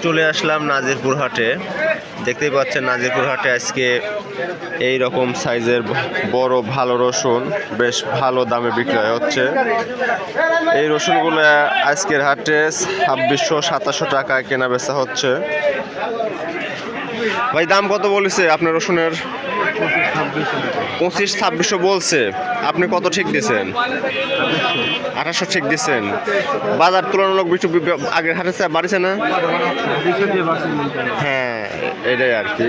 চলে আসলাম নাজিরপুর হাটে। দেখতেই পাচ্ছেন নাজিরপুর হাটে আজকে এই রকম সাইজের বড় ভালো রসুন বেশ ভালো দামে বিক্রয় হচ্ছে। এই রসুনগুলো আজকের হাটে 2600-2700 টাকায় কেনা বেচা হচ্ছে। ভাই দাম কত বলেছে আপনার রসুনের? 2500-2600 বলছে। আপনি কত ঠিক দিচ্ছেন? 2800 ঠিক দিচ্ছেন। বাজার তুলনামূলক একটু আগের হাটের চেয়ে বাড়ছে না? হ্যাঁ, এটাই আর কি।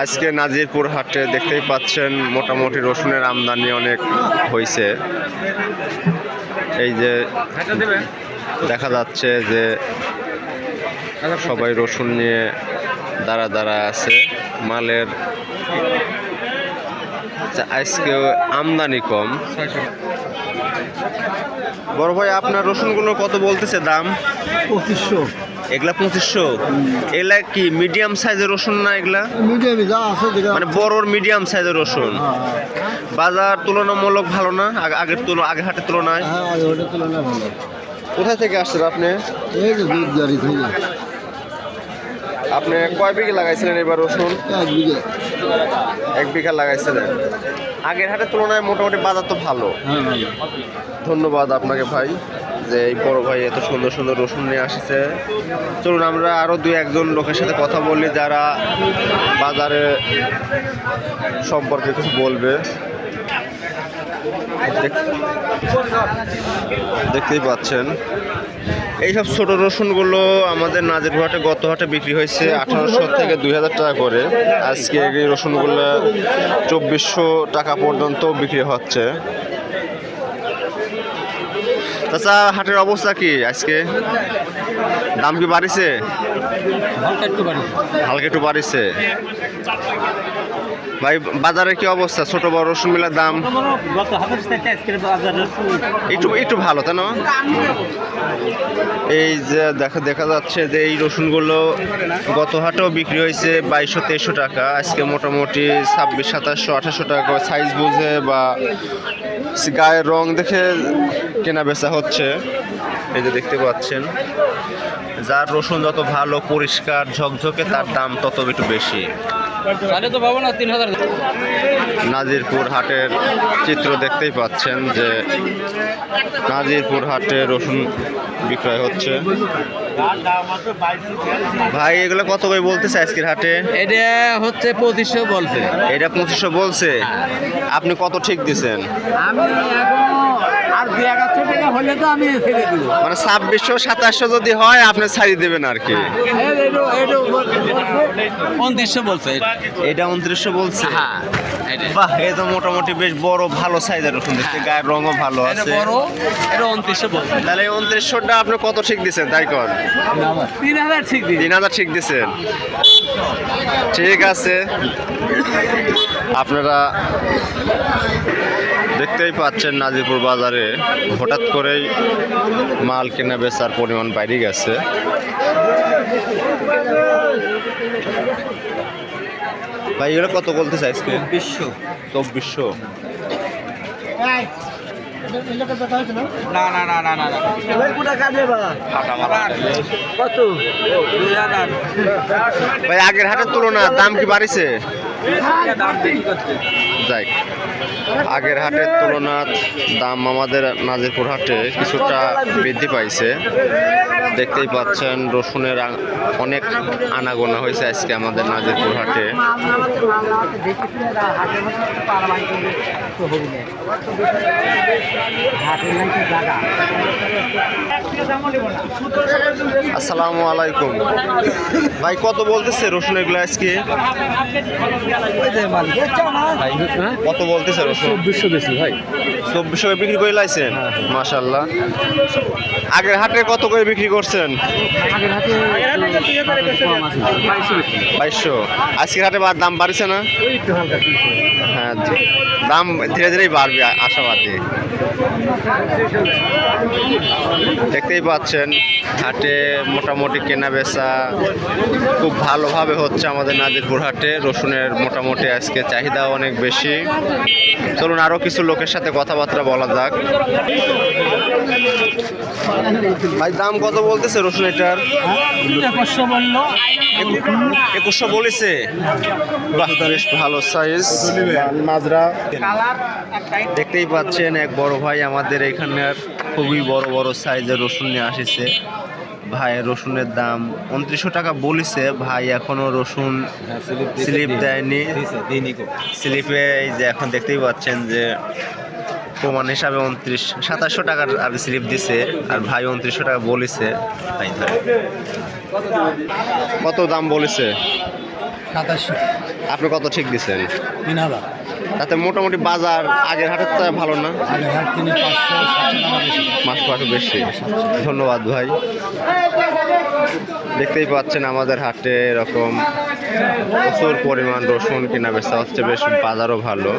আজকে নাজিরপুর হাটে দেখতেই পাচ্ছেন মোটামুটি রসুনের আমদানি অনেক হয়েছে। এই যে দেখা যাচ্ছে যে সবাই রসুন নিয়ে দাঁড়া আছে। মালের আজকে আমদানি কম। বড় ভাই আপনার রসুনগুলো কত বলতেছে দাম? 2500। এগুলা 2500? এগুলা কি মিডিয়াম সাইজের রসুন না? এগুলা মিডিয়ামে যা আছে মানে বড়র মিডিয়াম সাইজের রসুন। বাজার তুলনামূলক ভালো না আগের হাটের তুলনায়? হ্যাঁ, আগের তুলনায় ভালো। কোথায় থেকে আসছেন আপনি? এই যে দুধ গাড়ি থেকে। আপনি কয় বিঘা লাগাইছিলেন এবার রসুন? 1 বিঘা। 1 বিঘা লাগাইছিলেন। আগের হাটের তুলনায় মোটামুটি বাজার তো ভালো। হ্যাঁ, ভালো। ধন্যবাদ আপনাকে ভাই, যে এই বড় ভাই এত সুন্দর সুন্দর রসুন নিয়ে আসছে। চলুন আমরা আরও 2-1 লোকের সাথে কথা বলি যারা বাজারে সম্পর্কে কিছু বলবে। দেখতেই পাচ্ছেন এইসব ছোট রসুনগুলো আমাদের নাজিরপুর হাটে গত হাটে বিক্রি হয়েছে 1800 থেকে 2000 টাকা করে। আজকে এই রসুনগুলো 2400 টাকা পর্যন্ত বিক্রি হচ্ছে। আচ্ছা, হাটের অবস্থা কি আজকে? দাম কি বাড়িছে? হালকা একটু বাড়িছে। ভাই বাজারে কি অবস্থা? ছোট বড় রসুন মিলার দাম একটু ভালো তাই না? এই যে দেখা যাচ্ছে যে এই রসুনগুলো গত হাটেও বিক্রি হয়েছে 2200-2300 টাকা। আজকে মোটামুটি 2600-2700-2800 টাকা সাইজ বুঝে বা গায়ের রং দেখে কেনা বেচা হচ্ছে। এই যে দেখতে পাচ্ছেন, যার রসুন যত ভালো পরিষ্কার ঝকঝকে তার দাম তত একটু বেশি। নাজিরপুর হাটের চিত্র দেখতেই পাচ্ছেন যে নাজিরপুর হাটে রসুন বিক্রয় হচ্ছে। ভাই এগুলো কত করে বলতেছে আজকের হাটে? এটা হচ্ছে 2500 বলছে। এটা 2500 বলছে। আপনি কত ঠিক দিচ্ছেন? আমি এখন আর 2-1 টাকা হলে তো আমি ছেড়ে দিব। মানে 2600-2700 যদি হয় আপনি ছাড়িয়ে দেবেন আর কি। 2900 বলছে। এটা 2900 বলছে। হ্যাঁ, বাহ, এ তো মোটামুটি বেশ বড় ভালো সাইজের রসুন দেখতে, গায়ের রঙও ভালো আছে। বড় এটা 2900 বলছে। তাহলে 2900টা আপনি কত ঠিক দিচ্ছেন তাই কর? 3000 ঠিক দিই। 3000 ঠিক দিচ্ছেন। ঠিক আছে, আপনারা দেখতেই পাচ্ছেন নাজিরপুর বাজারে হঠাৎ করেই মাল কেনা বেচার পরিমাণ বাইরে গেছে। ভাই এগুলো কত বলতে চাইছে? 2400। না না না না না কত? 2000। ভাই আগের হাটের তুলনা দাম কি বাড়িছে? যাই, আগের হাটের তুলনায় দাম আমাদের নাজিরপুর হাটে কিছুটা বৃদ্ধি পাইছে। দেখতেই পাচ্ছেন রসুনের অনেক আনাগোনা হয়েছে আজকে আমাদের নাজিরপুর হাটে। আসসালামু আলাইকুম ভাই, কত বলতেছে রসুন এগুলো আজকে? কত বলতেছে রসুন? 2400 বেশি ভাই। 2400 বিক্রি করে লাইছেন? মাশাআল্লাহ। আগের হাটে কত করে বিক্রি করছেন? আগের হাতে 2200। আজকের হাটে দাম বাড়ছে না? একটু হালকা। হ্যাঁ, দাম ধীরে ধীরেই বাড়বে আশাবাদী। দেখতেই পাচ্ছেন হাটে মোটামুটি কেনা বেচা খুব ভালোভাবে হচ্ছে আমাদের নাজিরপুর হাটে। রসুনের মোটামুটি আজকে চাহিদাও অনেক বেশি। চলুন আরও কিছু লোকের সাথে কথাবার্তা বলা যাক। ভাই দাম কত বলতেছে রসুন এটার? 2100 বললো। 2100 বলেছে। বাহ, বেশ ভালো সাইজ মাজরা। দেখতেই পাচ্ছেন এক বড় ভাই আমাদের এখানের খুবই বড় বড় সাইজের রসুন নিয়ে আসছে। ভাই রসুনের দাম 2900 টাকা বলেছে। ভাই এখনো রসুন স্লিপ দেয়নি। স্লিপে এই যে এখন দেখতেই পাচ্ছেন যে প্রমাণ হিসাবে 2700 টাকার আর স্লিপ দিছে, আর ভাই 2900 টাকা বলেছে। ভাই কত দাম বলেছে? 2700। আপনি কত ঠিক দিচ্ছেন? 3000। তাতে মোটামুটি বাজার আগের হাটের তো ভালো না, আগের হাট কিনে 500 টাকা বেশি। মাস পাশও বেশি। ধন্যবাদ ভাই। দেখতেই পাচ্ছেন আমাদের হাটে এরকম প্রচুর পরিমাণ রসুন কেনা বেচা হচ্ছে, বেশ বাজারও ভালো।